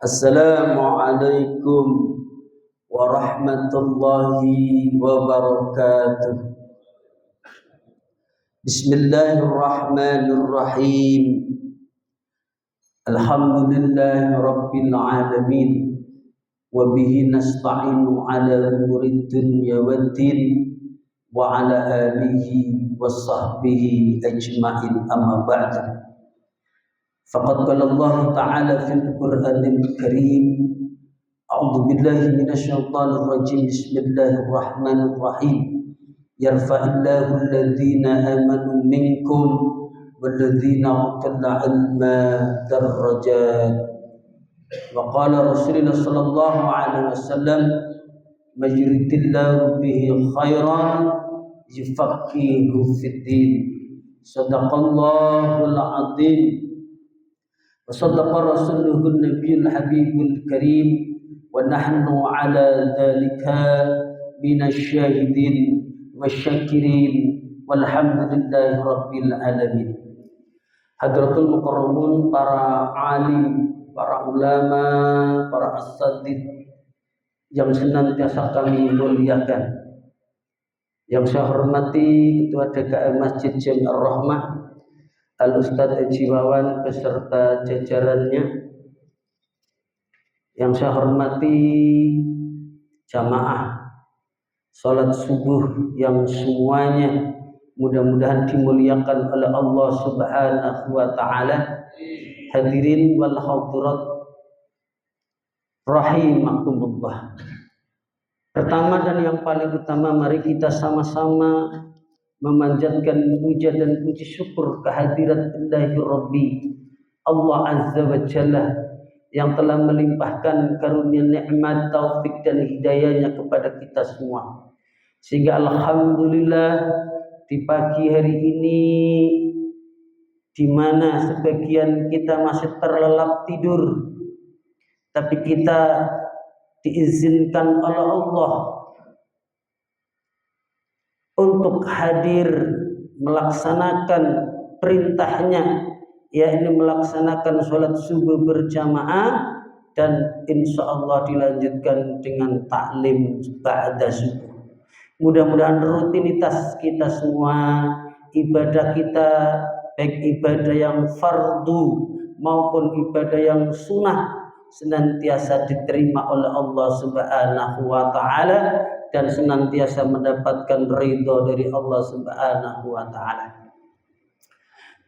Assalamualaikum warahmatullahi wabarakatuh. Bismillahirrahmanirrahim. Alhamdulillahi rabbil alamin. Wa bihi nasta'inu ala umuri dunya waddin wa ala alihi wa sahbihi ajma'in, amma ba'du. Faqad qala Allah ta'ala fil Qur'anil Karim, a'udzu billahi minasyaitonir rajim. Bismillahirrahmanirrahim. Yarfa'illahu alladhina amanu minkum walladzina utul ilma darajat. Wa qala Rasulullah sallallahu alaihi wasallam, majridillahu bihi khairan yufaqihu fid din. Sadaqallahul azim. Wa sadaqa rasuluhun nabiyul habibul karim. Wa nahnu ala dhalika minasyahidin wasyakirin walhamdulillahi rabbil alamin. Hadratul mukarramun, para alim, para ulama, para asatidz yang senantiasa kami muliakan, yang saya hormati Ketua DKM Masjid Jami' Ar-Rahmah Al-Ustadz Haji Wawan beserta jajarannya, yang saya hormati jamaah salat subuh yang semuanya mudah-mudahan dimuliakan oleh Allah Subhanahu wa taala. Hadirin wal hadirat rahimakumullah. Pertama dan yang paling utama, mari kita sama-sama memanjatkan puja dan puji syukur kehadirat Ilahi Rabbi Allah Azza wa Jalla yang telah melimpahkan karunia nikmat, taufik dan hidayahnya kepada kita semua, sehingga alhamdulillah di pagi hari ini, di mana sebagian kita masih terlelap tidur, tapi kita diizinkan oleh Allah untuk hadir melaksanakan perintahnya, yakni melaksanakan sholat subuh berjamaah, dan insya Allah dilanjutkan dengan taklim ba'da subuh. Mudah-mudahan rutinitas kita semua, ibadah kita, baik ibadah yang fardu maupun ibadah yang sunnah, senantiasa diterima oleh Allah Subhanahu wa taala dan senantiasa mendapatkan ridho dari Allah Subhanahu wa taala.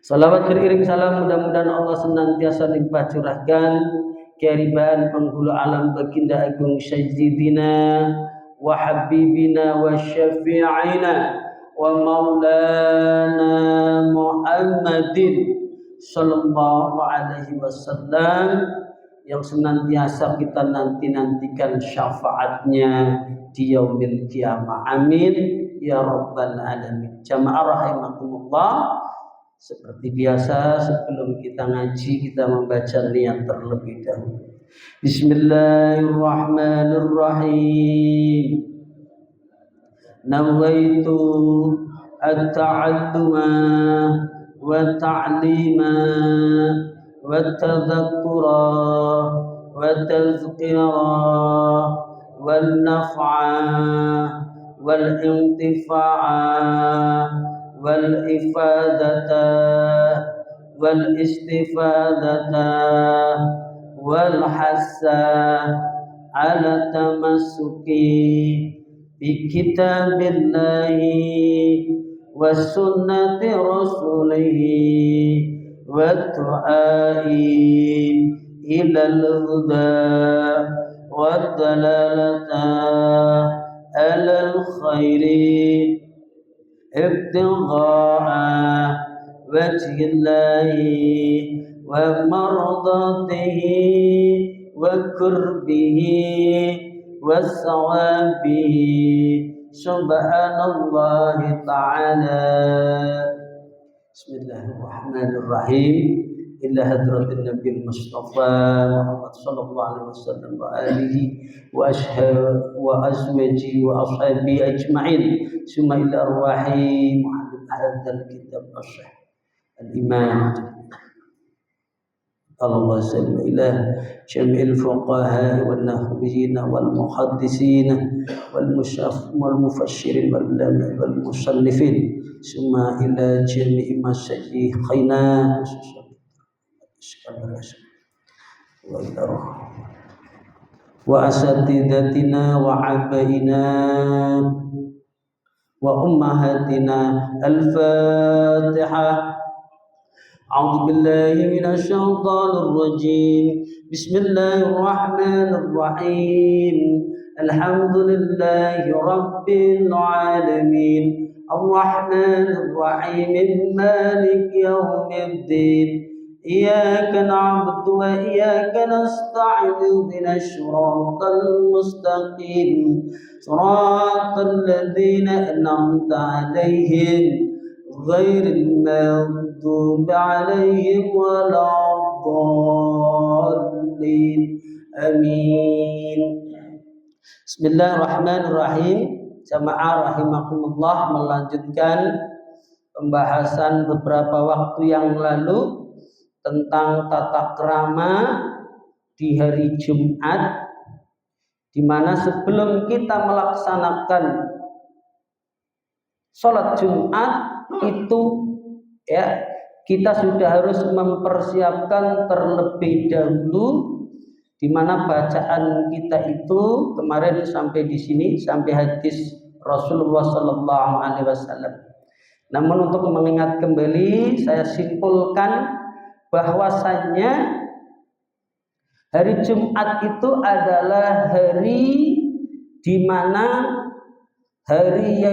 Salawat beriring salam mudah-mudahan Allah senantiasa limpah curahkan kehadiran penghulu alam baginda agung Sayyidina wa habibina wa syafi'ina wa maulana Muhammadin sallallahu alaihi wasallam, yang senantiasa kita nantikan syafaatnya di yaumil qiyamah. Amin ya rabbal alamin. Jamaah rahimakumullah, seperti biasa sebelum kita ngaji, kita membaca niat terlebih dahulu. Bismillahirrahmanirrahim. Nawaitu at-ta'alluma wa ta'lima wa tadhakkura wa tazkira wal naf'a wal intifa'a wal ifadata wal istifadata wal hassa ala tamassuki bi kitabillahi wa sunnati rasulihi wa du'ai ilal huda wa dalalata alal khairi ibtigha'a wajhillahi wa mardatihi wa kurbihi wa sawabihi subhanallahi ta'ala. Bismillahirrahmanirrahim. Ila hadratin Nabil Mustafa Muhammad sallallahu alaihi wasallam wa alihi wa azwaji wa ashabi ajma'in. Summa ila arwahi muhammad hadzal kitab as-sahih al-iman الغزل إلى جميع الفقهاء والنحويين والمحدثين والمفسرين والمصنفين ثم إلى جميع مشايخنا وأساتذتنا وعبائنا وأمهاتنا. الفاتحة. أعوذ بالله من الشيطان الرجيم. بسم الله الرحمن الرحيم. الحمد لله رب العالمين الرحمن الرحيم مالك يوم الدين إياك نعبد وإياك نستعين اهدنا الصراط المستقيم صراط الذين أنعمت عليهم غير المغضوب عليهم ولا الضالين آمين. Bismillahirrahmanirrahim. Jamaah rahimakumullah, melanjutkan pembahasan beberapa waktu yang lalu tentang tata krama di hari Jumat, di mana sebelum kita melaksanakan sholat Jumat itu ya kita sudah harus mempersiapkan terlebih dahulu, di mana bacaan kita itu kemarin sampai di sini sampai hadis Rasulullah Sallallahu Alaihi Wasallam. Namun untuk mengingat kembali, saya simpulkan bahwasannya hari Jumat itu adalah hari di mana hari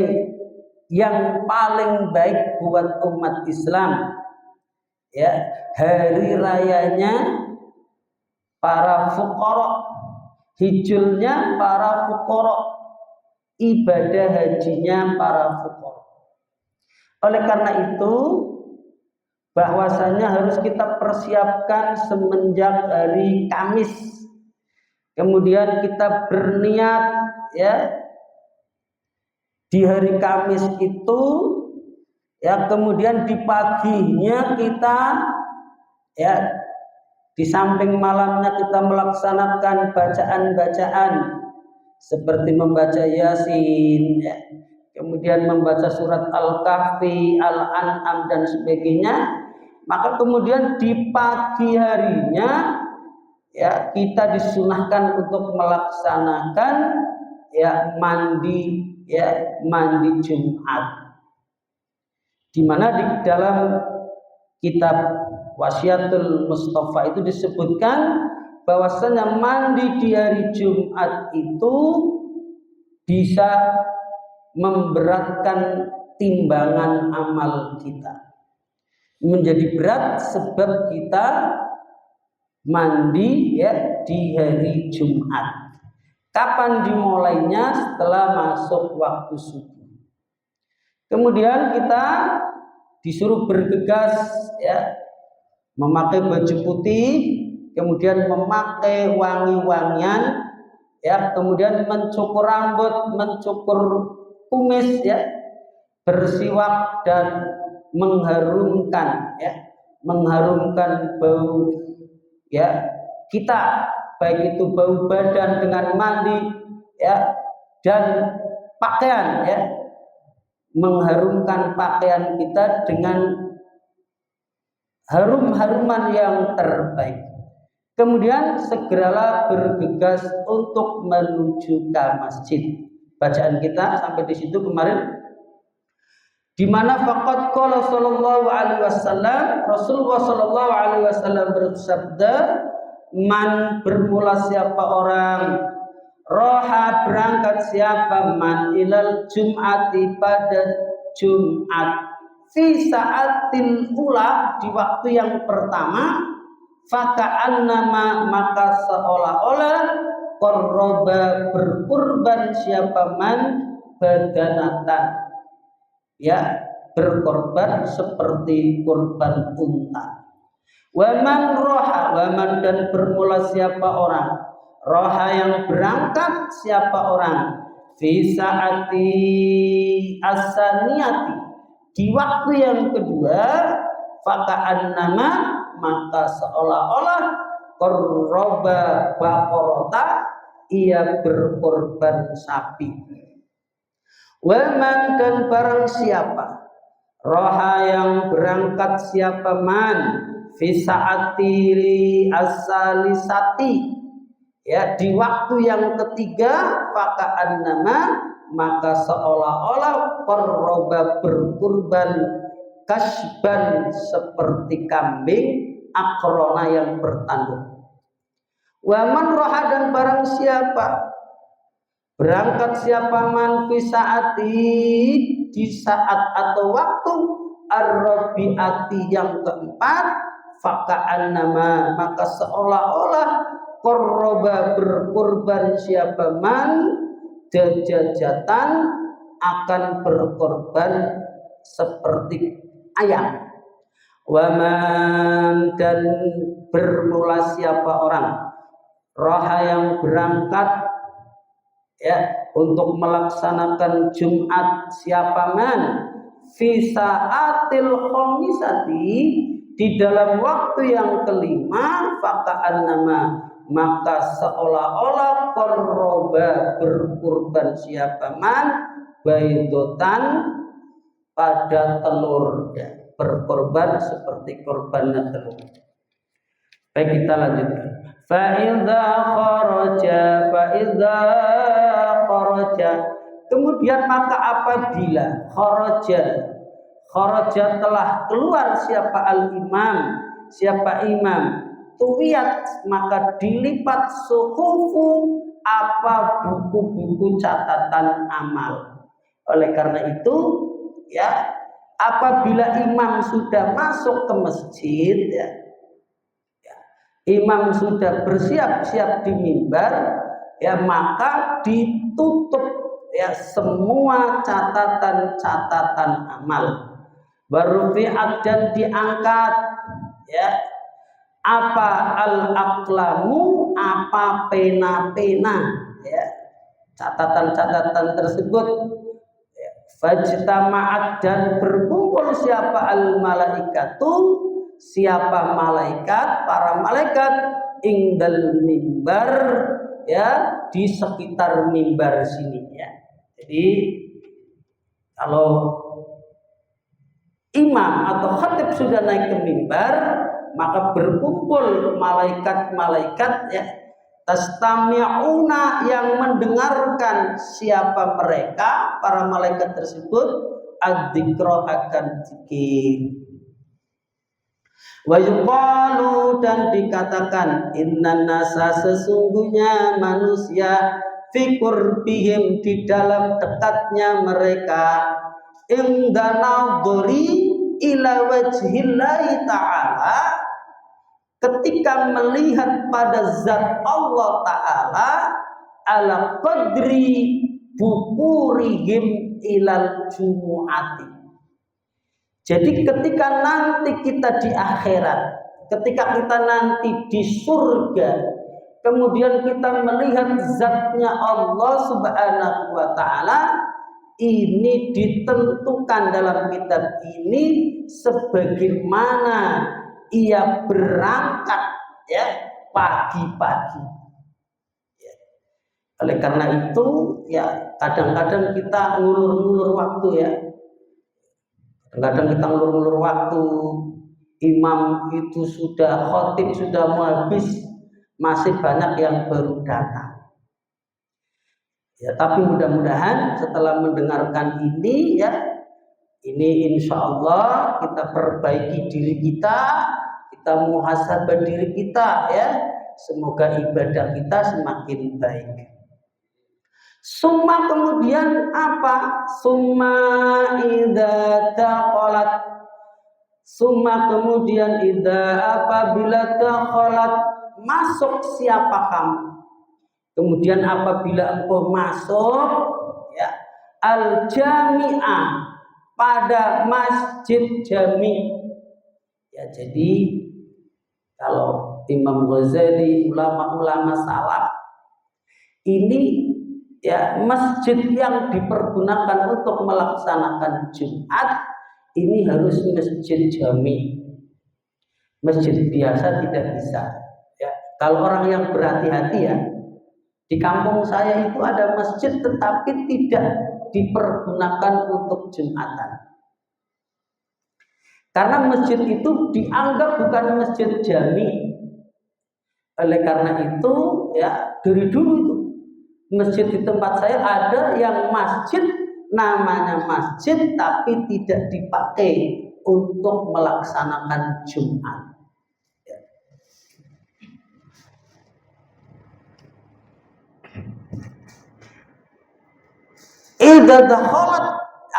yang paling baik buat umat Islam. Ya, hari rayanya para fuqara, hijulnya para fuqara, ibadah hajinya para fuqara. Oleh karena itu, bahwasanya harus kita persiapkan semenjak hari Kamis. Kemudian kita berniat ya di hari Kamis itu ya, kemudian di paginya kita ya, di samping malamnya kita melaksanakan bacaan-bacaan seperti membaca Yasin ya, kemudian membaca surat Al-Kahfi, Al-An'am dan sebagainya. Maka kemudian di pagi harinya ya kita disunahkan untuk melaksanakan ya mandi Jumat, di mana di dalam kitab Wasiatul Mustafa itu disebutkan bahwasanya mandi di hari Jumat itu bisa memberatkan timbangan amal kita, menjadi berat sebab kita mandi ya di hari Jumat. Kapan dimulainya? Setelah masuk waktu subuh. Kemudian kita disuruh bergegas ya, memakai baju putih, kemudian memakai wangi-wangian ya, kemudian mencukur rambut, mencukur kumis ya, bersiwak dan mengharumkan bau ya kita, baik itu bau badan dengan mandi ya, dan pakaian ya, mengharumkan pakaian kita dengan harum-haruman yang terbaik. Kemudian segeralah bergegas untuk menuju ke masjid. Bacaan kita sampai di situ kemarin, di mana faqad qala sallallahu alaihi wasallam, Rasulullah sallallahu alaihi wasallam bersabda, man, bermula siapa orang, roha, berangkat siapa, man ilal jum'ati, pada Jumat, fi sa'atil ula, di waktu yang pertama, faka'annama, maka seolah-olah, qarraba, berkurban siapa man, badanatan ya, berkorban seperti kurban unta. Waman roha, waman, dan bermula siapa orang, roha yang berangkat siapa orang, fi saati asaniyati, di waktu yang kedua, faka'annama, maka seolah-olah qarraba baqarata, ia berkorban sapi. Waman, dan barang siapa roha, yang berangkat siapa man fi saati as-salisati, ya di waktu yang ketiga, faka'annama, maka seolah-olah qarraba, berkurban kasban, seperti kambing, akrona, yang bertanduk. Waman roha, dan barang siapa berangkat siapa man fi saati, di saat atau waktu ar-rabi'ati, yang keempat, faka'annama, maka seolah-olah qarraba, berkorban siapa man dajajatan, akan berkorban seperti ayam. Waman, dan bermula siapa orang roha, yang berangkat ya untuk melaksanakan Jumat siapa man fi saatil khamisati, di dalam waktu yang kelima, faka'annama, maka seolah-olah qarraba, berkurban siapa man baidotan, pada telur, ya, berkorban seperti korban telur. Baik, kita lanjutkan. Fa'idza kharaja, kemudian maka apabila kharaja telah keluar siapa al-imam, siapa imam, tuwiyat, maka dilipat suhufu, apa buku-buku catatan amal. Oleh karena itu, ya, apabila imam sudah masuk ke masjid, ya, imam sudah bersiap-siap di mimbar, ya, maka ditutup, ya, semua catatan-catatan amal. Warufi'at, dan diangkat, ya, apa al-aqlamu, apa pena-pena, ya, catatan-catatan tersebut. Fajtama'at, dan berkumpul siapa al-malaikatu, siapa malaikat, para malaikat, indal mimbar, ya, di sekitar mimbar sini, ya. Jadi kalau imam atau khatib sudah naik ke mimbar, maka berkumpul malaikat-malaikat, ya, tastami'una, yang mendengarkan siapa mereka, para malaikat tersebut, adzikra, akan zikir. Wa yuqalu, dan dikatakan, innan nasa, sesungguhnya manusia, fi qurbihim, di dalam dekatnya mereka, inda nadhri ila wajhillahi ta'ala, ketika melihat pada zat Allah Ta'ala, ala qadri bukurihim ilal jumu'ati. Jadi ketika nanti kita di akhirat, ketika kita nanti di surga, kemudian kita melihat zatnya Allah Subhanahu wa Ta'ala, ini ditentukan dalam kitab ini sebagaimana ia berangkat, ya, pagi-pagi, ya. Oleh karena itu, ya, kadang-kadang kita ngulur-ngulur waktu, ya. Kadang-kadang kita ngulur-ngulur waktu. Imam itu sudah, khotib sudah mau habis, masih banyak yang baru datang. Ya, tapi mudah-mudahan setelah mendengarkan ini, ya, ini insya Allah kita perbaiki diri kita muhasabah diri kita, ya, semoga ibadah kita semakin baik. Summa, kemudian apa? Summa idza taqalat, summa kemudian idza, apabila taqalat, masuk siapa kamu, kemudian apabila engkau masuk, ya, al-jami'ah, pada masjid jami'. Ya, jadi kalau Imam Ghazali, ulama-ulama salaf, ini, ya, masjid yang dipergunakan untuk melaksanakan Jumat ini harus masjid jami'. Masjid biasa tidak bisa. Ya, kalau orang yang berhati-hati ya, di kampung saya itu ada masjid tetapi tidak dipergunakan untuk Jumatan. Karena masjid itu dianggap bukan masjid jami. Oleh karena itu ya dari dulu itu masjid di tempat saya ada yang masjid namanya masjid tapi tidak dipakai untuk melaksanakan Jumat. Idza dakhalat,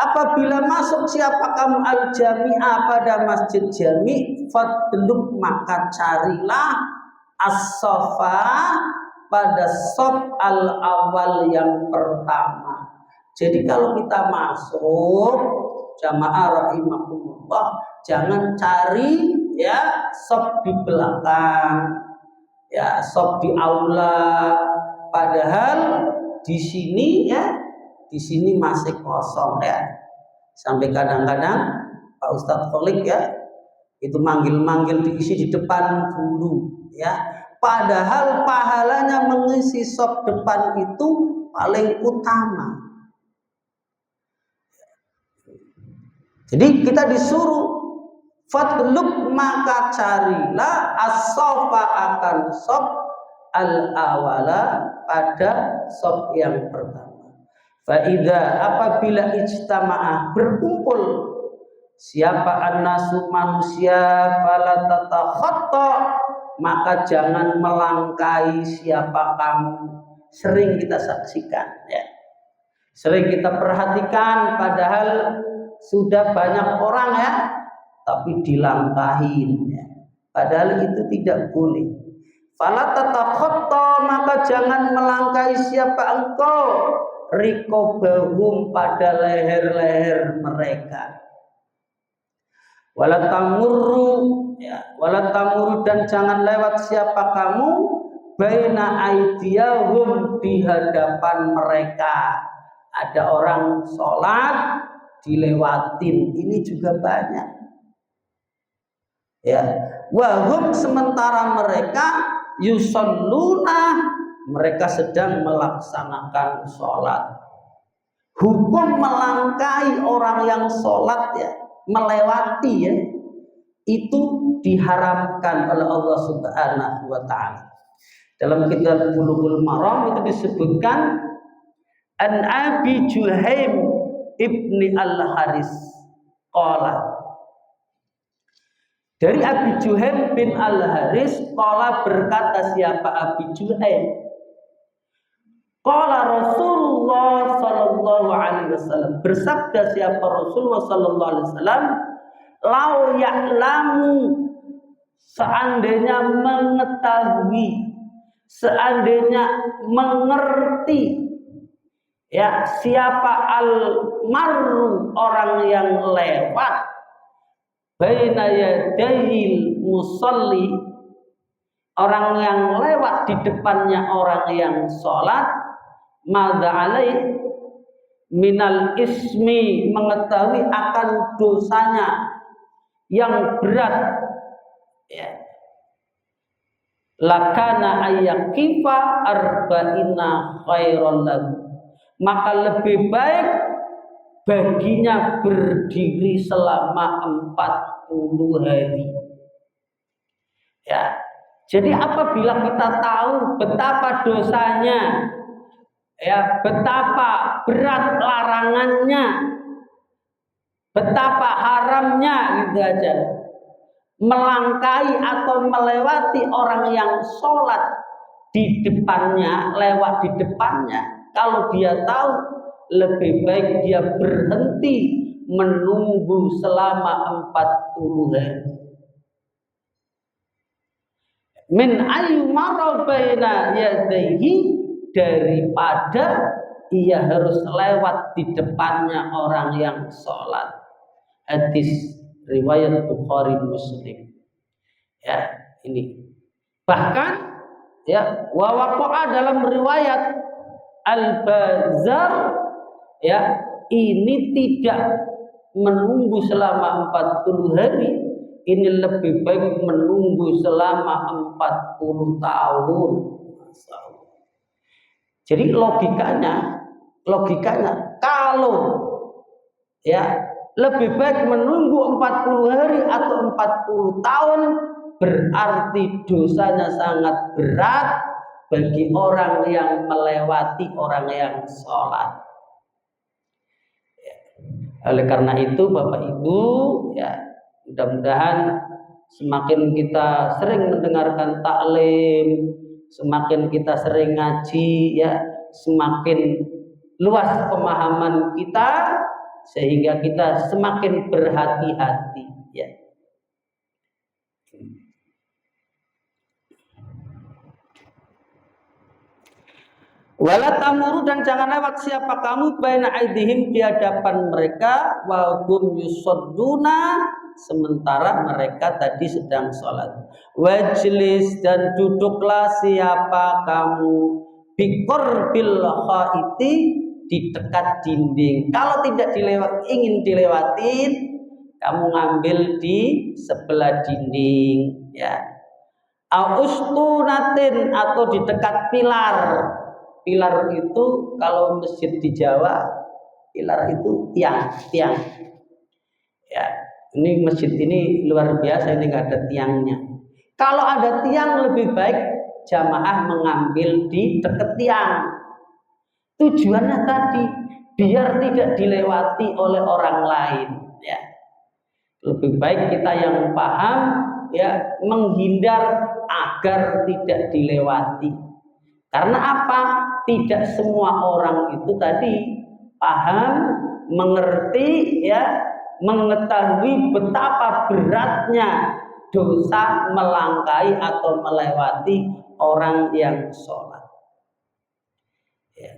apabila masuk siapa kamu al-jami'ah pada masjid jami' fadlub, maka carilah as-safa pada shaf al-awal yang pertama. Jadi kalau kita masuk jamaah rahimakumullah, jangan cari ya shaf di belakang, ya shaf di aula, padahal di sini ya di sini masih kosong ya. Sampai kadang-kadang Pak Ustadz Kholik ya itu manggil-manggil diisi di depan dulu ya. Padahal pahalanya mengisi shaf depan itu paling utama. Jadi kita disuruh fatlub, maka carilah as-safa akan shaf al-awala pada shaf yang pertama. Faida, apabila ijtama'ah berkumpul siapa an-nasu manusia fala tatakhatta, maka jangan melangkai siapa kamu. Sering kita saksikan ya. Sering kita perhatikan padahal sudah banyak orang ya tapi dilangkahin ya. Padahal itu tidak boleh. Fala tatakhatta, maka jangan melangkai siapa engkau rikobahum pada leher-leher mereka. Walatamuru ya, walatamuru, dan jangan lewat siapa kamu baina aidiyahum, di hadapan mereka. Ada orang sholat dilewatin, ini juga banyak. Ya, wahum, sementara mereka yusalluna, mereka sedang melaksanakan sholat. Hukum melangkai orang yang sholat ya, melewati ya, itu diharamkan oleh Allah Subhanahu wa ta'ala. Dalam kitab Bulughul Maram itu disebutkan an Abi Juhaim ibni al-Haris qala, dari Abi Juhaim bin al-Haris qala, berkata siapa Abi Juhaim, qala Rasulullah sallallahu alaihi wasallam, bersabda siapa Rasulullah sallallahu alaihi wasallam, lau ya'lamu, seandainya mengetahui, seandainya mengerti ya siapa al-marru, orang yang lewat, baina yadayil musalli, orang yang lewat di depannya orang yang sholat, madza alaih minal ismi, mengetahui akan dosanya yang berat ya, lakana ayyakifa arba'ina khairan lahu, maka lebih baik baginya berdiri selama 40 hari ya. Jadi apabila kita tahu betapa dosanya ya, betapa berat larangannya, betapa haramnya gitu aja, melangkai atau melewati orang yang sholat di depannya, lewat di depannya, kalau dia tahu, lebih baik dia berhenti menunggu selama 40 hari. Min ayu mara baina yadayhi, daripada ia harus lewat di depannya orang yang sholat. Hadis riwayat Bukhari Muslim ya, ini bahkan ya wa waqa'a, dalam riwayat Al-Bazzar ya, ini tidak menunggu selama 40 hari, ini lebih baik menunggu selama 40 tahun. Jadi logikanya kalau ya lebih baik menunggu 40 hari atau 40 tahun berarti dosanya sangat berat bagi orang yang melewati orang yang sholat. Oleh karena itu Bapak Ibu, ya mudah-mudahan semakin kita sering mendengarkan taklim, semakin kita sering ngaji, ya semakin luas pemahaman kita sehingga kita semakin berhati-hati, ya. Wala tamuru, dan jangan lewat siapa kamu baina aidihim di hadapan mereka wa hum yusadduna sementara mereka tadi sedang sholat. Wajlis, dan duduklah siapa kamu biqurbil khaiti di dekat dinding. Kalau tidak ingin dilewatin, kamu ngambil di sebelah dinding, ya. Austunatin, atau di dekat pilar. Pilar itu kalau masjid di Jawa, pilar itu tiang. Ya, ini masjid ini luar biasa, ini nggak ada tiangnya. Kalau ada tiang lebih baik jamaah mengambil di dekat tiang. Tujuannya tadi biar tidak dilewati oleh orang lain, ya. Lebih baik kita yang paham, ya, menghindar agar tidak dilewati. Karena apa? Tidak semua orang itu tadi paham, mengerti, ya, mengetahui betapa beratnya dosa melangkai atau melewati orang yang sholat. Ya.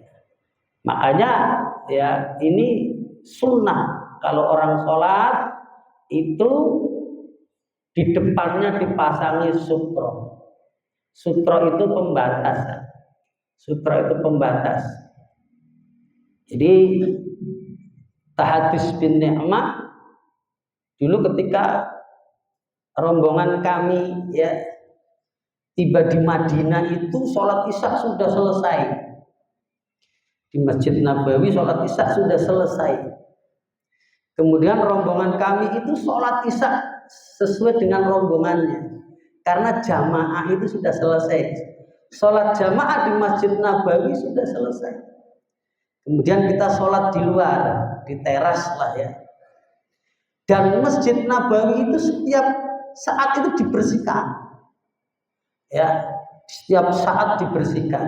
Makanya, ya, ini sunnah kalau orang sholat itu di depannya dipasangi sutro. Sutro itu pembatas. Sutra itu pembatas. Jadi Tahadus bin Ni'mah dulu ketika rombongan kami, ya, tiba di Madinah itu sholat isya sudah selesai. Di Masjid Nabawi sholat isya sudah selesai. Kemudian rombongan kami itu sholat isya sesuai dengan rombongannya, karena jamaah itu sudah selesai. Sholat jamaah di Masjid Nabawi sudah selesai. Kemudian kita sholat di luar, di teras lah, ya. Dan Masjid Nabawi itu setiap saat itu dibersihkan, ya, setiap saat dibersihkan.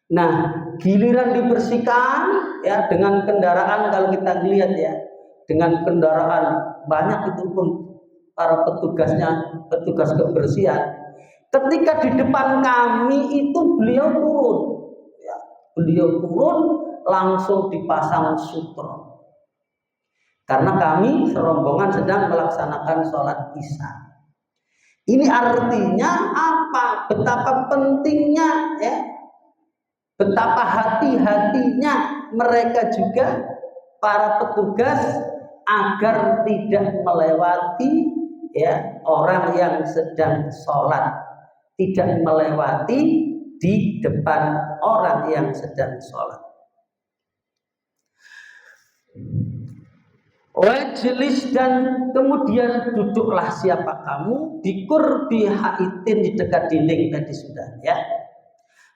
Nah, giliran dibersihkan, ya, dengan kendaraan, kalau kita lihat, ya, dengan kendaraan banyak itu pun para petugasnya, petugas kebersihan. Ketika di depan kami itu beliau turun, ya, beliau turun langsung dipasang sutro. Karena kami serombongan sedang melaksanakan sholat isya. Ini artinya apa? Betapa pentingnya, ya, betapa hati-hatinya mereka juga para petugas agar tidak melewati, ya, orang yang sedang sholat. Tidak melewati di depan orang yang sedang sholat. Wajlis, dan kemudian duduklah siapa kamu di qurbi haitin di dekat dinding tadi sudah, ya.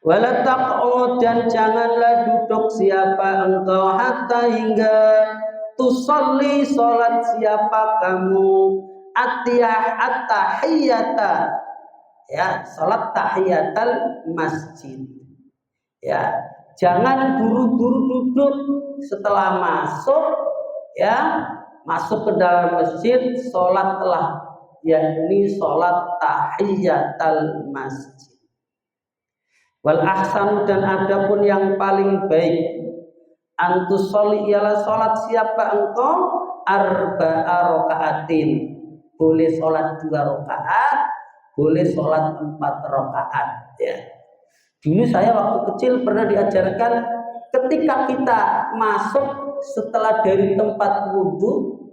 Wala taq'ud, dan janganlah duduk siapa engkau hatta hingga tusolli sholat siapa kamu at-tahiyyata, ya, salat tahiyatul masjid, ya. Jangan buru-buru duduk setelah masuk, ya, masuk ke dalam masjid, salatlah, yakni salat tahiyatul masjid. Wal ahsan, dan adapun yang paling baik, antusolli, ialah salat siapa engkau arba'a rakaatin, boleh salat 2 rakaat, boleh sholat 4 rakaat, ya. Dulu saya waktu kecil pernah diajarkan ketika kita masuk setelah dari tempat wudhu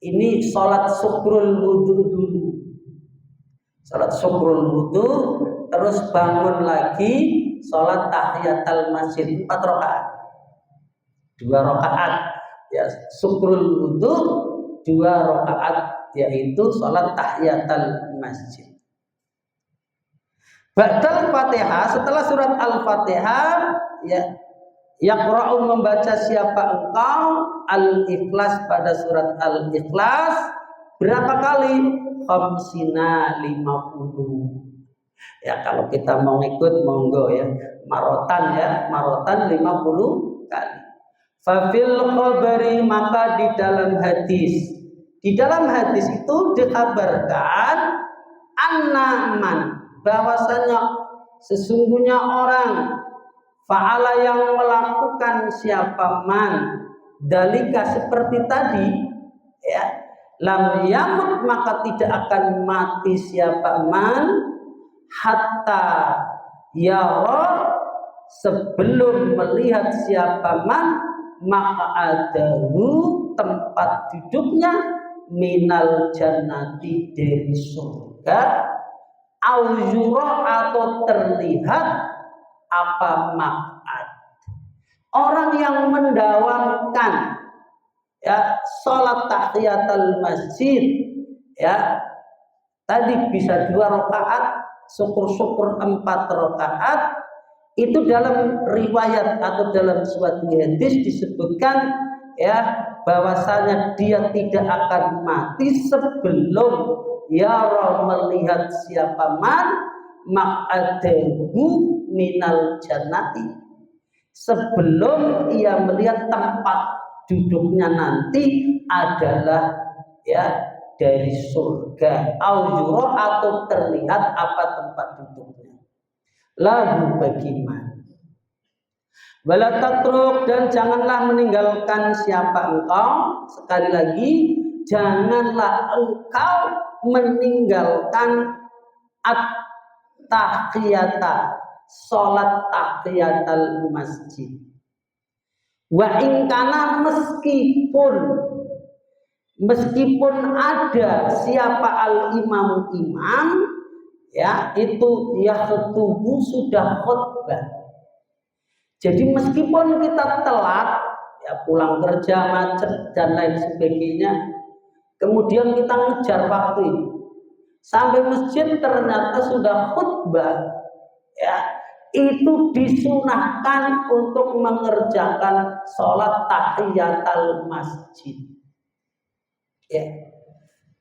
Ini sholat syukrul wudhu dulu. Sholat syukrul wudhu, terus bangun lagi sholat tahiyatul masjid 4 rakaat. 2 rakaat ya syukrul wudhu, 2 rakaat yaitu sholat tahiyatul masjid. Ba'dal Fatihah, setelah surat Al-Fatihah ya yaqra'u membaca siapa engkau Al-Ikhlas pada surat Al-Ikhlas berapa kali? Khamsina 50. Ya kalau kita mau ikut monggo ya. Marotan 50 kali. Fafil khabari, maka di dalam hadis. Di dalam hadis itu dikabarkan annaman, bahwasanya sesungguhnya orang fa'ala yang melakukan siapa man dalika seperti tadi ya lam yamut, maka tidak akan mati siapa man hatta yara, sebelum melihat siapa man maka adahu, tempat duduknya minal jannati, dari surga, auzura, atau terlihat apa maq'ad. Orang yang mendawamkan ya sholat tahiyatul masjid ya tadi bisa 2 rakaat, syukur-syukur 4 rakaat, itu dalam riwayat atau dalam suatu hadis disebutkan ya bahwasanya dia tidak akan mati sebelum yara, melihat siapa man maq'adahu minal jannati, sebelum ia melihat tempat duduknya nanti adalah ya dari surga, aujuro, atau terlihat apa tempat duduknya. Lalu bagaimana? Wala tatruk, dan janganlah meninggalkan siapa engkau. Sekali lagi, janganlah engkau meninggalkan at-tahiyata, sholat tahiyatul masjid. Wa ingkana, meskipun ada siapa al-imam ya itu yakhutubu, sudah khutbah. Jadi meskipun kita telat ya pulang kerja macet dan lain sebagainya, kemudian kita ngejar waktu ini sampai masjid ternyata sudah khutbah ya, itu disunahkan untuk mengerjakan sholat tahiyatul masjid ya.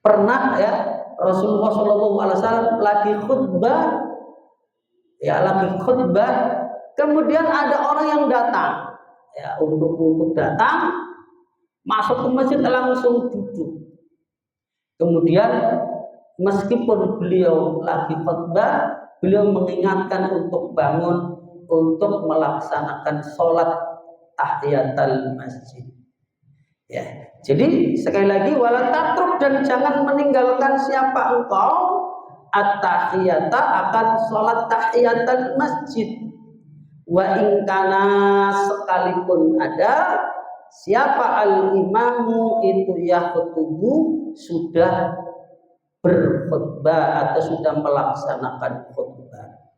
Pernah ya Rasulullah SAW lagi khutbah, kemudian ada orang yang datang ya untuk datang masuk ke masjid, langsung duduk. Kemudian meskipun beliau lagi khutbah, beliau mengingatkan untuk bangun untuk melaksanakan sholat tahiyatul masjid ya. Jadi sekali lagi, wala tatruk, dan jangan meninggalkan siapa engkau at-tahiyata, akan sholat tahiyatul masjid. Wa ingkana, sekalipun ada siapa al-imamu itu yakhutubu, sudah berkhutbah atau sudah melaksanakan khutbah.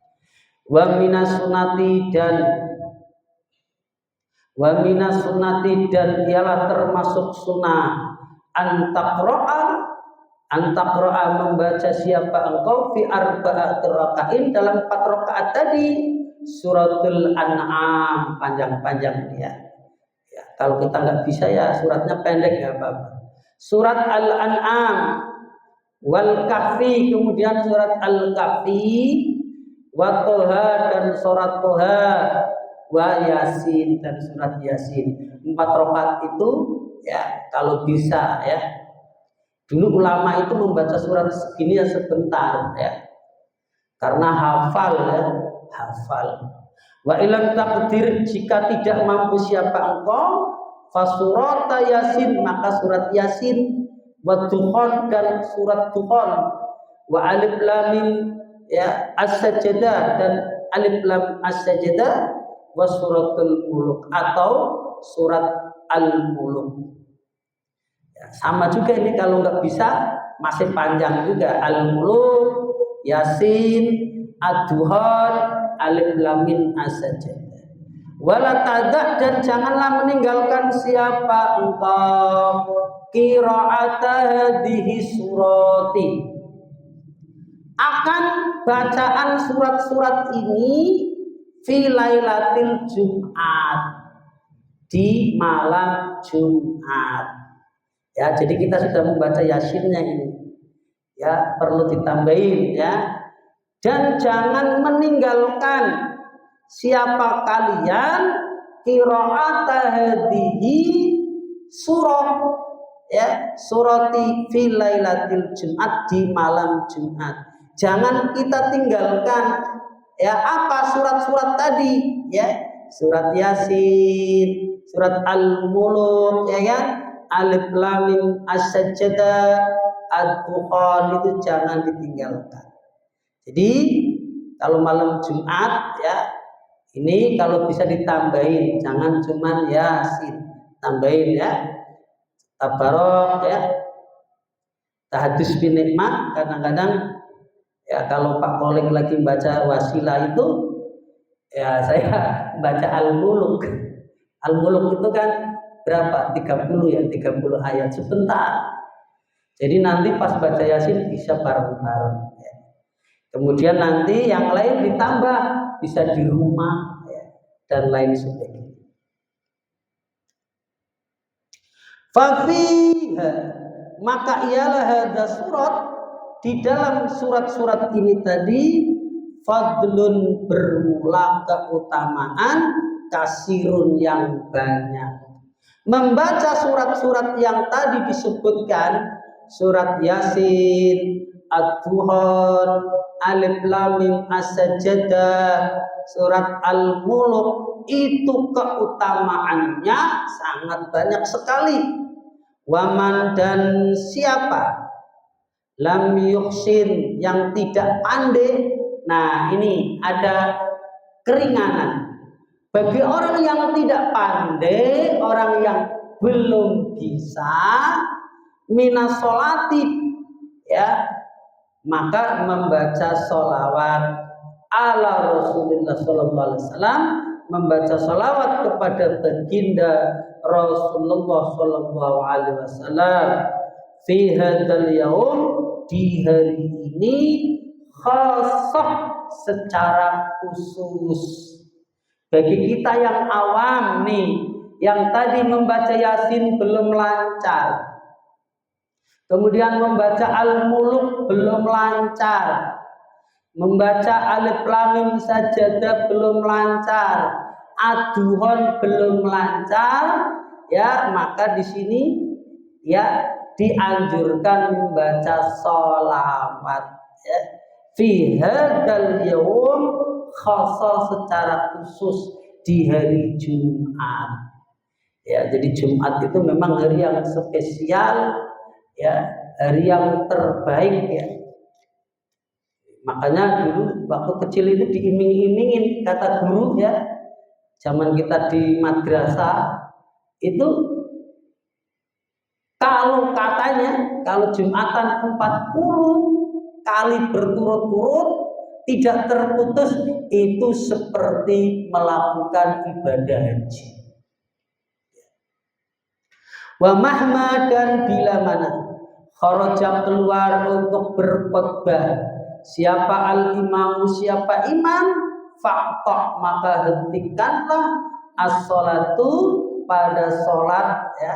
Wa minas sunnati, dan ialah termasuk sunnah antaqro'a membaca siapa engkau fi arba'at raka'in, dalam 4 rakaat tadi suratul An'am, panjang-panjang ya. Kalau kita nggak bisa ya suratnya pendek ya Bapak. Surat Al-An'am, wal Kahfi, kemudian surat Al-Kahfi, wa Toha, dan surat Toha, wa Yasin, dan surat Yasin. 4 rakaat itu ya kalau bisa ya. Dulu ulama itu membaca surat segini ya sebentar ya, karena hafal ya, hafal. Wa ilam takdir, jika tidak mampu siapa engkau, fasurata Yasin, maka surat Yasin, wa Dukhan, dan surat Dukhan, wa alif lam mim ya as-sajdah, dan alif lam as-sajdah, wa suratul muluk, atau surat al-muluk Ya, sama juga ini kalau nggak bisa masih panjang juga. Al-Muluk, Yasin, Ad-Duhan, Alif Lam Mim As-Sajdah. Wala tadak, dan janganlah meninggalkan siapa engkau qira'ata hadhihi surati, akan bacaan surat-surat ini fi lailatil Jumat, di malam Jumat. Ya, jadi kita sudah membaca Yasinnya ini. Ya, perlu ditambahin ya. Dan jangan meninggalkan siapa kalian qira'ata hadhihi surah, ya, surati fi lailatil Jumat, di malam Jumat. Jangan kita tinggalkan ya apa surat-surat tadi ya, surat Yasin, surat Al-Mulk, ya kan, Alif Lam Mim As-Sajdah, Ad-Dukhan, itu jangan ditinggalkan. Jadi kalau malam Jumat ya, ini kalau bisa ditambahin, jangan cuman Yasin, tambahin ya Tabarok ya, Tahadus bin Nikmah. Kadang-kadang ya kalau Pak Kolik lagi baca wasilah itu ya saya baca Al-Muluk. Al-Muluk itu kan berapa? 30 ya, 30 ayat sebentar. Jadi nanti pas baca Yasin bisa bareng-bareng ya. Kemudian nanti yang lain ditambah, bisa di rumah ya, dan lain sebagainya. Fafiha, maka ialah hadza surat, di dalam surat-surat ini tadi, fadlun, bermula keutamaan, kasirun, yang banyak. Membaca surat-surat yang tadi disebutkan, surat Yasin, Ad-Duhan, Alif Lam Mim As-Sajdah, surat Al-Mulk, itu keutamaannya sangat banyak sekali. Waman, dan siapa, lam yuhsin, yang tidak pandai. Nah, ini ada keringanan bagi orang yang tidak pandai, orang yang belum bisa minas sholati ya, maka membaca sholawat ala Rasulullah SAW, membaca sholawat kepada baginda Rasulullah SAW fi hadzal yaum, di hari ini, khassah, secara khusus. Bagi kita yang awam nih, yang tadi membaca Yasin belum lancar, kemudian membaca Al-Mulk belum lancar, membaca Alif Lam Mim Sajdah belum lancar, Ad-Duhan belum lancar, ya, maka di sini ya dianjurkan membaca sholawat ya, fi hadzal yaum, khassa, secara khusus di hari Jumat ya. Jadi Jumat itu memang hari yang spesial ya, hari yang terbaik ya. Makanya dulu waktu kecil itu diiming-imingin, kata guru ya, zaman kita di madrasah itu, kalau katanya kalau Jumatan 40 kali berturut-turut tidak terputus, itu seperti melakukan ibadah haji. Wa mahma, dan bila mana, kharaja, keluar untuk berkhutbah, siapa al-imamu, siapa imam, faqta, maka hentikanlah as-sholatu, pada sholat ya,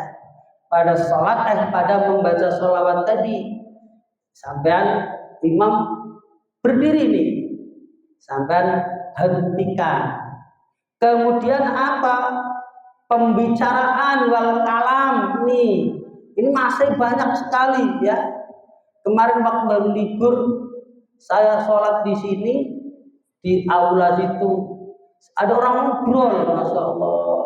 pada sholat pada membaca sholawat tadi, sampai imam berdiri nih, sampai hentikan. Kemudian apa? Pembicaraan wal kalam nih, ini masih banyak sekali ya. Kemarin waktu baru libur, saya sholat di sini di aula situ, ada orang ngobrol, masya Allah.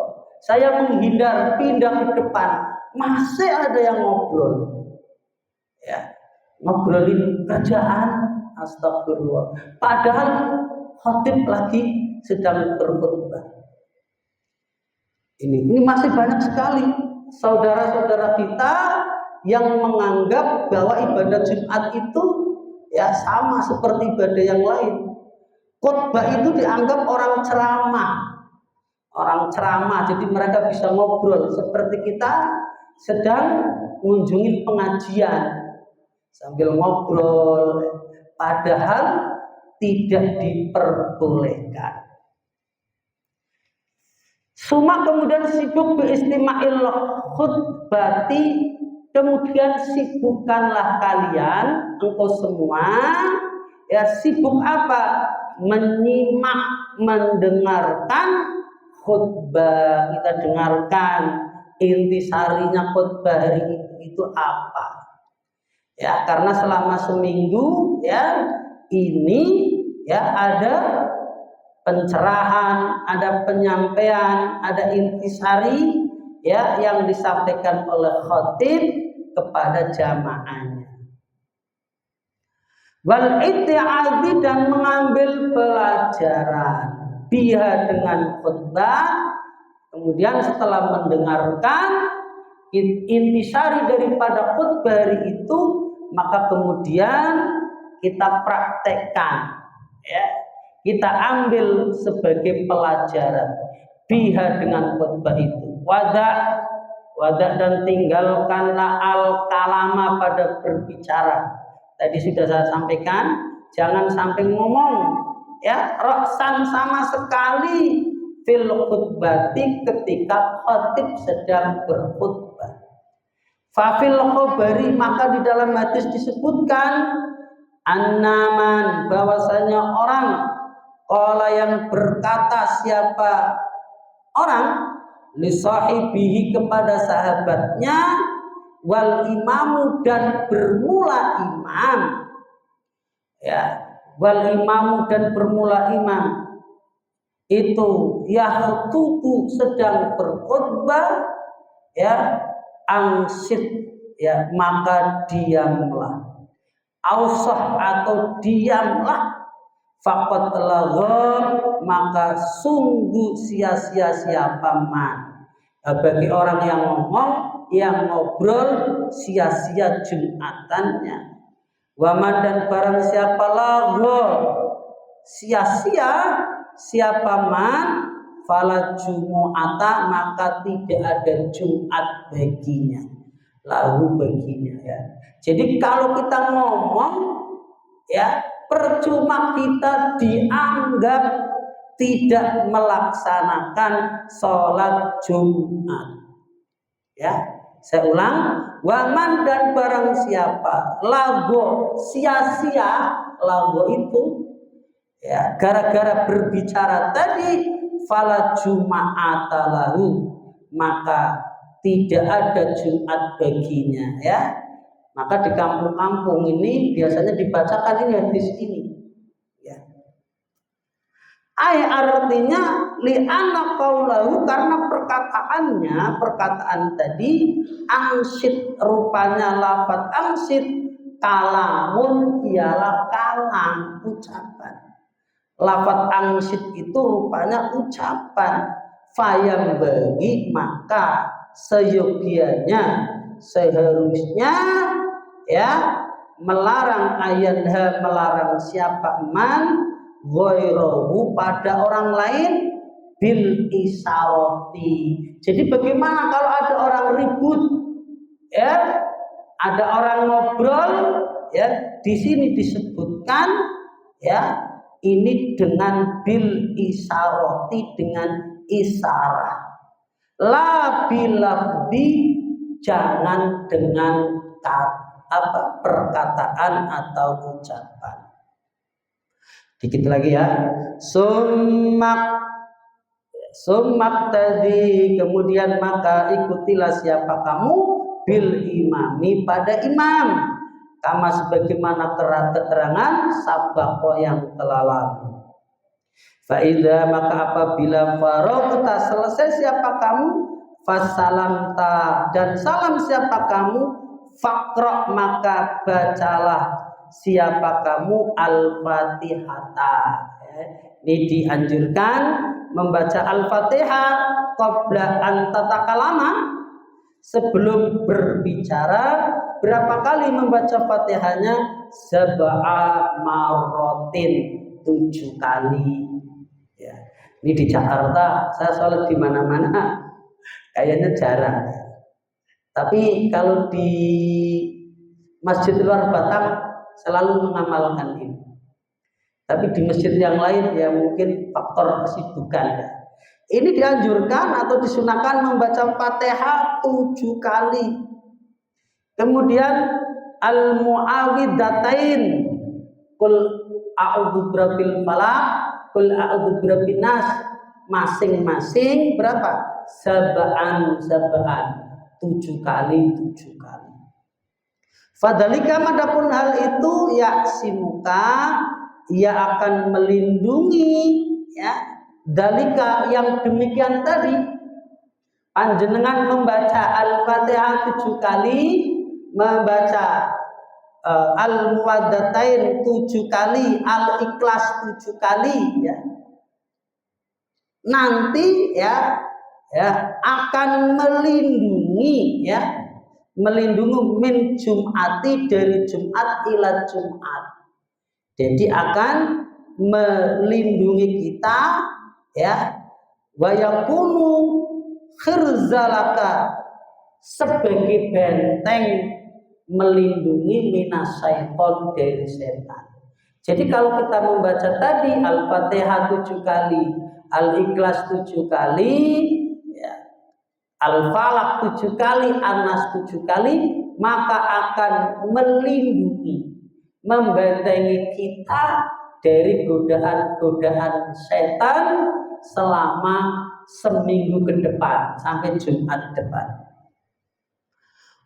Saya menghindar, pindah ke depan, masih ada yang ngobrol, ya, ngobrolin kerjaan. Astagfirullah. Padahal khatib lagi sedang berkhutbah. Ini masih banyak sekali saudara-saudara kita yang menganggap bahwa ibadah Jumat itu ya sama seperti ibadah yang lain. Khotbah itu dianggap orang ceramah, jadi mereka bisa ngobrol seperti kita sedang mengunjungi pengajian sambil ngobrol, padahal tidak diperbolehkan. Suma kemudian sibuk biistima'il khutbati, kemudian sibukkanlah kalian, engkau semua ya sibuk apa? Menyimak, mendengarkan khutbah. Kita dengarkan intisarinya khutbah hari itu apa? Ya, karena selama seminggu ya ini ya ada pencerahan, ada penyampaian, ada intisari ya yang disampaikan oleh khatib kepada jamaahnya. Wal itti'adhi, dan mengambil pelajaran biha dengan khutbah. Kemudian setelah mendengarkan intisari daripada khutbah hari itu, maka kemudian kita praktekkan ya, kita ambil sebagai pelajaran biha dengan khutbah itu. Wada dan tinggalkanlah al kalama pada berbicara. Tadi sudah saya sampaikan, jangan sampai ngomong ya roksan sama sekali fil khutbati ketika khatib sedang berkhutbah. Fafil khobari, maka di dalam hadis disebutkan annaman, bahwasanya orang qala yang berkata, siapa orang li sahibihi kepada sahabatnya, wal imamu, dan bermula imam ya, wal imamu, dan bermula imam itu yahtubu, sedang berkhutbah ya, angsit ya, maka diamlah, ausah, atau diamlah, faqad lagha, maka sungguh sia-sia siapa man, bagi orang yang ngomong, yang ngobrol, sia-sia Jumatannya. Waman, dan barang siapa lagha, sia-sia siapa man, fala jumu'ata, maka tidak ada Jumat baginya, lahu baginya ya. Jadi kalau kita ngomong ya, percuma kita dianggap tidak melaksanakan sholat Jumat ya. Saya ulang, waman, dan barang siapa lago, sia-sia, lago itu ya gara-gara berbicara tadi, fala juma'ata lahu, maka tidak ada Jumat baginya ya. Maka di kampung-kampung ini biasanya dibacakan ini hadis ini ya. Artinya li'anna qaulahu, karena perkataan tadi, angsit, rupanya lafaz angsit, kalamun, ialah kalam, ucapan. Lafaz angsit itu rupanya ucapan. Fayam bagi, maka seyogianya, seharusnya ya, melarang ayanha, melarang siapa man, ghairahu, pada orang lain, bil isaroti. Jadi bagaimana kalau ada orang ribut ya, ada orang ngobrol ya, di sini disebutkan ya, ini dengan bil isaroti, dengan isarah, la bilafdi, jangan dengan perkataan atau ucapan. Dikit lagi ya. Summak tadi, kemudian maka ikutilah siapa kamu, bil imami, pada imam, kama sebagaimana keterangan sabako yang telah lalu. Faida, maka apabila faragta, selesai siapa kamu, fasalamta, dan salam siapa kamu, faqra, maka bacalah siapa kamu al-fatihata. Ini dianjurkan membaca al-fatihah qabla an tatakalama, sebelum berbicara berapa kali membaca Fatihahnya? Sab'a marrotin, 7 kali. Ya. Ini di Jakarta, saya sholat di mana-mana kayaknya jarang. Tapi kalau di masjid luar Batam selalu mengamalkan ini. Tapi di masjid yang lain ya mungkin faktor kesibukan. Ini dianjurkan atau disunahkan membaca Fatihah 7 kali. Kemudian al-mu'awwidzatain, qul a'udzu birabbil falaq, qul a'udzu birabbin nas, masing-masing berapa? Sab'an 7 kali. Fadzalika, madapun hal itu ya'simuka, ia akan melindungi, ya, dalika yang demikian tadi. Panjenengan membaca Al-Fatihah 7 kali, membaca Al-Muwaddatain 7 kali, Al-Ikhlas 7 kali, ya. Nanti ya akan melindungi, ya, melindungi min Jum'ati, dari Jumat ila Jumat. Jadi akan melindungi kita, ya, wa yakunu khirzalaka, sebagai benteng melindungi minas syaiton, dari setan. Jadi kalau kita membaca tadi Al-Fatihah 7 kali, Al-Ikhlas 7 kali, ya, Al-Falaq 7 kali, An-Nas 7 kali, maka akan melindungi, membentengi kita dari godaan-godaan setan selama seminggu ke depan sampai Jumat depan.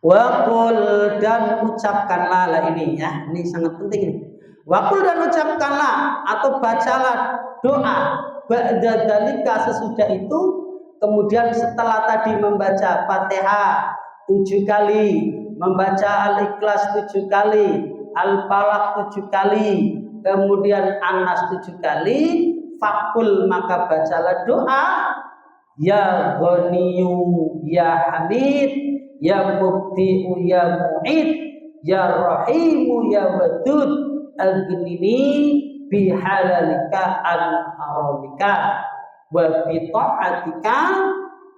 Waqul, dan ucapkanlah, lah ini ya, ini sangat penting. Waqul, dan ucapkanlah atau bacalah doa ba'da dzalika, sesudah itu, kemudian setelah tadi membaca Fatihah 7 kali, membaca Al-Ikhlas 7 kali, Al-Falaq 7 kali, kemudian An-Nas 7 kali, fakul, maka bacalah doa, ya Ghaniyu ya Hamid, ya Mubdi'u ya Mu'id, ya Rahimu ya Wadud, aghnini bihalalika an haramika, wa bi ta'atika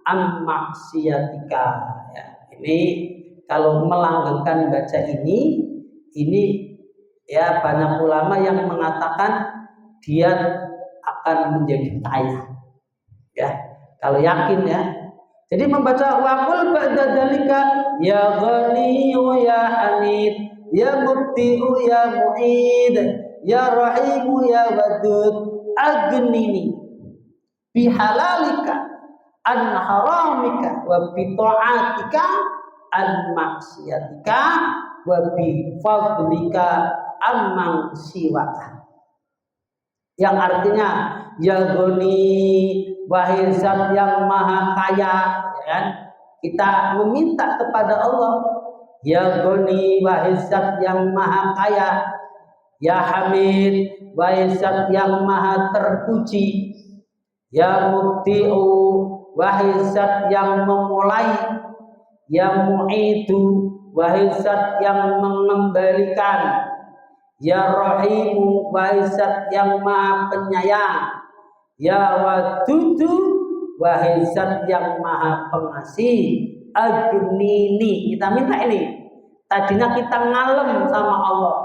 an maksiatika. Ya, ini kalau melanggengkan baca ini ya banyak ulama yang mengatakan dia akan menjadi kaya. Ya, kalau yakin ya. Jadi membaca waqul ba'da dzalika ya Ghaniyu ya Hamid, ya Mubdi'u ya Mu'id, ya Rahimu ya Wadud, aghnini bihalalika an haramika, wa bi ta'atika an maksiatika, wa bi fadlika amman siwaka. Yang artinya ya Ghani, wahai zat yang maha kaya, ya kan? Kita meminta kepada Allah, ya Ghani, wahai zat yang maha kaya, ya Hamid, wahai zat yang maha terpuji, ya Mubdi'u, wahai zat yang memulai, ya Mu'idu, wahai zat yang mengembalikan, ya Rahimu, wahai zat yang maha penyayang, ya Wadudu, wahai zat yang maha pengasih, aghnini. Kita minta ini. Tadinya kita ngalem sama Allah,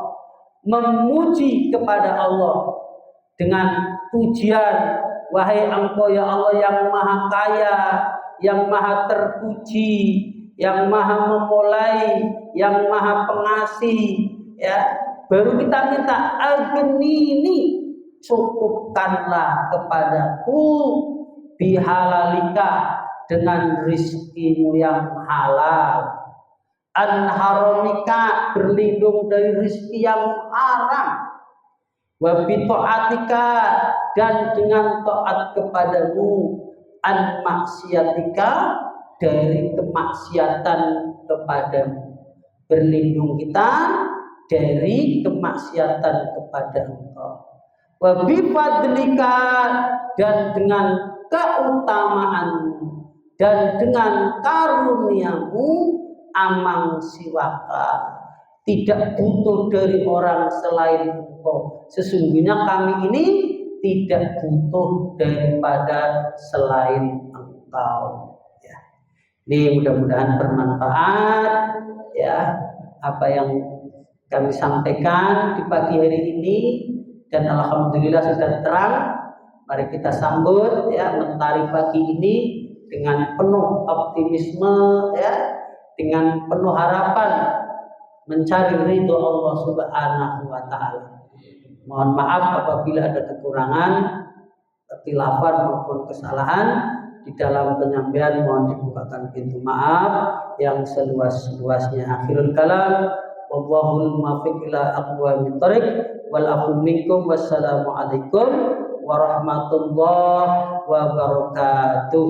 memuji kepada Allah dengan pujian, wahai Engkau ya Allah yang maha kaya, yang maha terpuji, yang maha memulai, yang maha pengasih, ya. Baru kita minta aghnini, cukupkanlah kepadaku bihalalika, dengan rizkimu yang halal, an haramika, berlindung dari rizki yang haram, wa bi ta'atika, dan dengan taat kepadamu, an maksiatika, dari kemaksiatan kepadamu, berlindung kita dari kemaksiatan kepada Engkau, wa bi fadlika, dan dengan keutamaanmu, dan dengan karuniamu amang siwaka, tidak butuh dari orang selain engkau. Sesungguhnya kami ini tidak butuh daripada selain engkau. Ya. Ini mudah-mudahan bermanfaat ya apa yang kami sampaikan di pagi hari ini, dan alhamdulillah sudah terang. Mari kita sambut ya mentari pagi ini dengan penuh optimisme ya, dengan penuh harapan mencari ridho Allah Subhanahu wa taala. Mohon maaf apabila ada kekurangan, kekilafan maupun kesalahan di dalam penyampaian, mohon dibukakan pintu maaf yang seluas-luasnya. Akhirul kalam, wallahul muwaffiq ila aqwamit thoriq, wal afu minkum, wassalamu alaikum warahmatullahi wabarakatuh.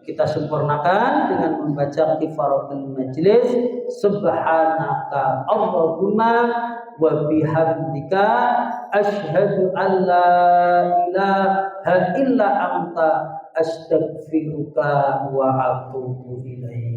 Kita sempurnakan dengan membaca kifaratul majlis. Subhanaka Allahumma wa bihamdika asyhadu an la ilaha illa anta astaghfiruka wa atubu ilaik.